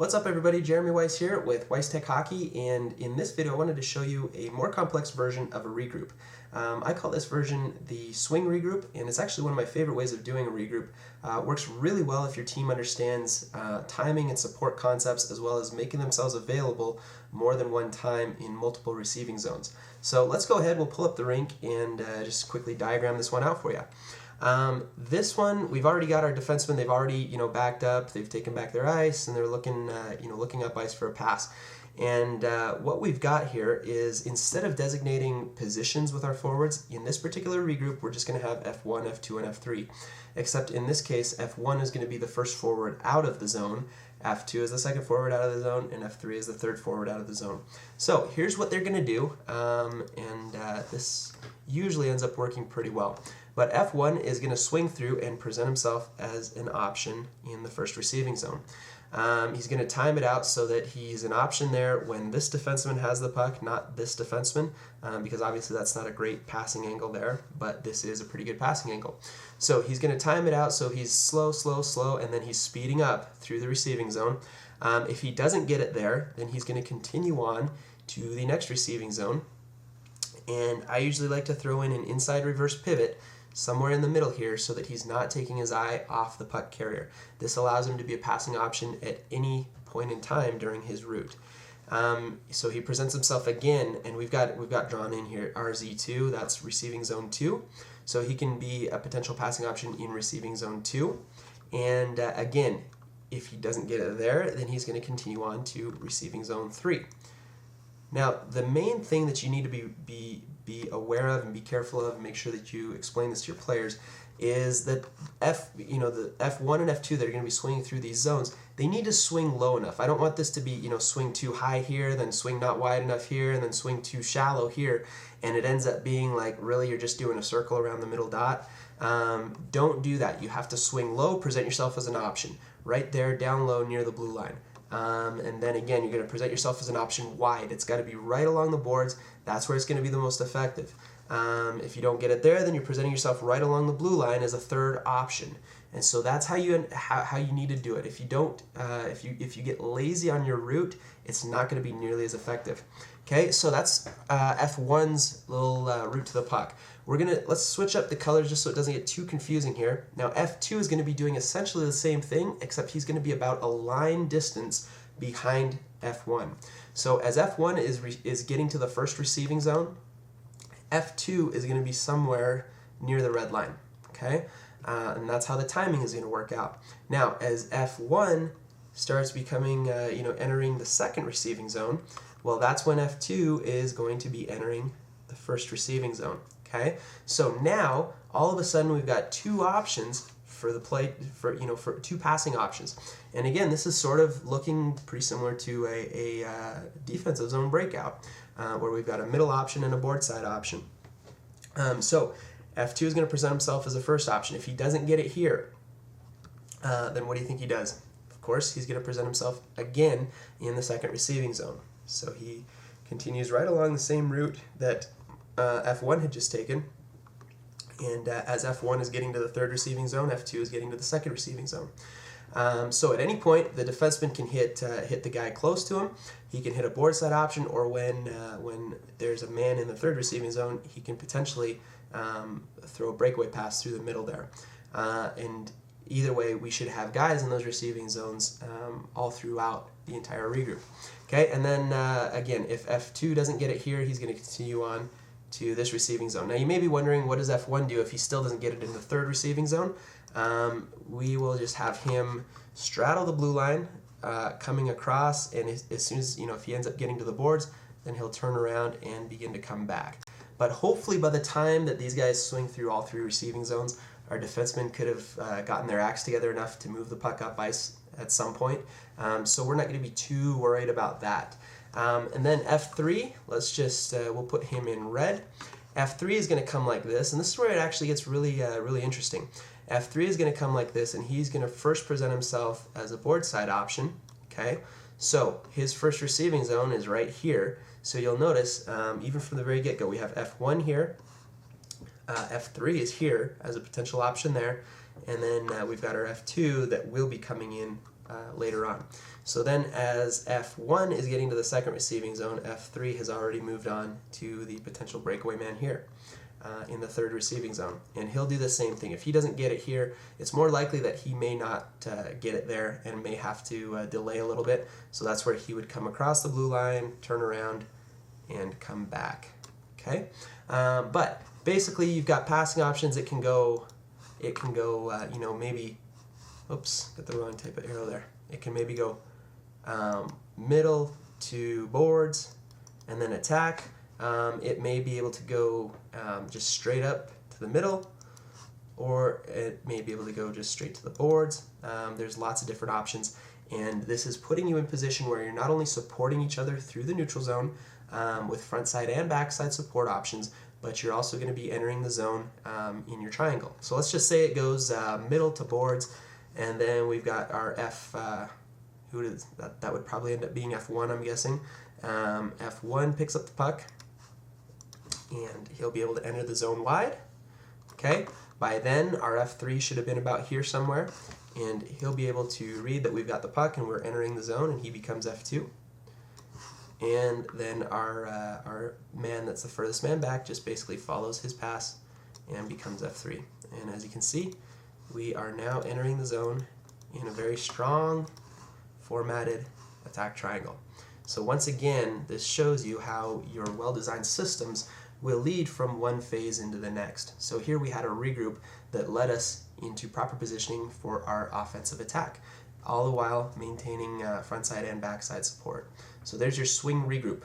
What's up everybody, Jeremy Weiss here with Weiss Tech Hockey, and in this video I wanted to show you a more complex version of a regroup. I call this version the swing regroup, and it's actually one of my favorite ways of doing a regroup. It works really well if your team understands timing and support concepts, as well as making themselves available more than one time in multiple receiving zones. So let's go ahead, we'll pull up the rink and just quickly diagram this one out for you. This one, we've already got our defensemen. They've already, backed up. They've taken back their ice, and they're looking, looking up ice for a pass. And what we've got here is, instead of designating positions with our forwards, in this particular regroup, we're just going to have F1, F2, and F3. Except in this case, F1 is going to be the first forward out of the zone, F2 is the second forward out of the zone, and F3 is the third forward out of the zone. So here's what they're going to do, and this usually ends up working pretty well. But F1 is going to swing through and present himself as an option in the first receiving zone. He's going to time it out so that he's an option there when this defenseman has the puck, not this defenseman, because obviously that's not a great passing angle there, but this is a pretty good passing angle. So he's going to time it out so he's slow, slow, slow, and then he's speeding up through the receiving zone. If he doesn't get it there, then he's going to continue on to the next receiving zone. And I usually like to throw in an inside reverse pivot somewhere in the middle here so that he's not taking his eye off the puck carrier. This allows him to be a passing option at any point in time during his route. So he presents himself again, and we've got drawn in here RZ2, that's receiving zone 2. So he can be a potential passing option in receiving zone 2. And again, if he doesn't get it there, then he's going to continue on to receiving zone 3. Now, the main thing that you need to be aware of and be careful of, and make sure that you explain this to your players, is that the F1 and F2 that are going to be swinging through these zones, they need to swing low enough. I don't want this to be, swing too high here, then swing not wide enough here, and then swing too shallow here, and it ends up being like, really, you're just doing a circle around the middle dot. Don't do that. You have to swing low, present yourself as an option. Right there, down low, near the blue line. And then again, you're going to present yourself as an option wide. It's got to be right along the boards. That's where it's going to be the most effective. If you don't get it there, then you're presenting yourself right along the blue line as a third option. And so that's how you need to do it. If you don't, if you get lazy on your route, it's not going to be nearly as effective. Okay, so that's F1's little route to the puck. Let's switch up the colors just so it doesn't get too confusing here. Now F2 is going to be doing essentially the same thing, except he's going to be about a line distance behind F1. So as F1 is getting to the first receiving zone, F2 is going to be somewhere near the red line. Okay, and that's how the timing is going to work out. Now as F1 starts becoming, entering the second receiving zone, well, that's when F2 is going to be entering the first receiving zone. Okay, so now all of a sudden we've got two options for the play, for two passing options. And again, this is sort of looking pretty similar to a defensive zone breakout, where we've got a middle option and a board side option. So F2 is going to present himself as a first option. If he doesn't get it here, then what do you think he does? Of course, he's going to present himself again in the second receiving zone. So he continues right along the same route that F1 had just taken, and as F1 is getting to the third receiving zone, F2 is getting to the second receiving zone. So at any point, the defenseman can hit the guy close to him. He can hit a board side option, or when there's a man in the third receiving zone, he can potentially throw a breakaway pass through the middle there. And either way, we should have guys in those receiving zones all throughout the entire regroup. Okay, and then again, if F2 doesn't get it here, he's going to continue on to this receiving zone. Now you may be wondering, what does F1 do if he still doesn't get it in the third receiving zone? We will just have him straddle the blue line, coming across, and as soon as, if he ends up getting to the boards, then he'll turn around and begin to come back. But hopefully by the time that these guys swing through all three receiving zones, our defensemen could have gotten their acts together enough to move the puck up ice at some point. So we're not going to be too worried about that. And then F3, let's just, we'll put him in red. F3 is going to come like this, and this is where it actually gets really, really interesting. F3 is going to come like this, and he's going to first present himself as a board side option. Okay, so his first receiving zone is right here. So you'll notice, even from the very get-go, we have F1 here, F3 is here as a potential option there, and then we've got our F2 that will be coming in later on. So then as F1 is getting to the second receiving zone, F3 has already moved on to the potential breakaway man here in the third receiving zone. And he'll do the same thing. If he doesn't get it here, it's more likely that he may not get it there and may have to delay a little bit. So that's where he would come across the blue line, turn around, and come back. Okay, but basically you've got passing options. It can go, you know, maybe, oops, got the wrong type of arrow there. It can maybe go middle to boards and then attack. It may be able to go just straight up to the middle, or it may be able to go just straight to the boards. There's lots of different options, and this is putting you in position where you're not only supporting each other through the neutral zone with front side and back side support options, but you're also going to be entering the zone in your triangle. So let's just say it goes middle to boards, and then we've got our that would probably end up being F1, I'm guessing. F1 picks up the puck, and he'll be able to enter the zone wide. Okay, by then our F3 should have been about here somewhere, and he'll be able to read that we've got the puck and we're entering the zone, and he becomes F2. And then our man that's the furthest man back just basically follows his pass and becomes F3. And as you can see, we are now entering the zone in a very strong formatted attack triangle. So once again, this shows you how your well-designed systems will lead from one phase into the next. So here we had a regroup that led us into proper positioning for our offensive attack, all the while maintaining front side and back side support. So there's your swing regroup.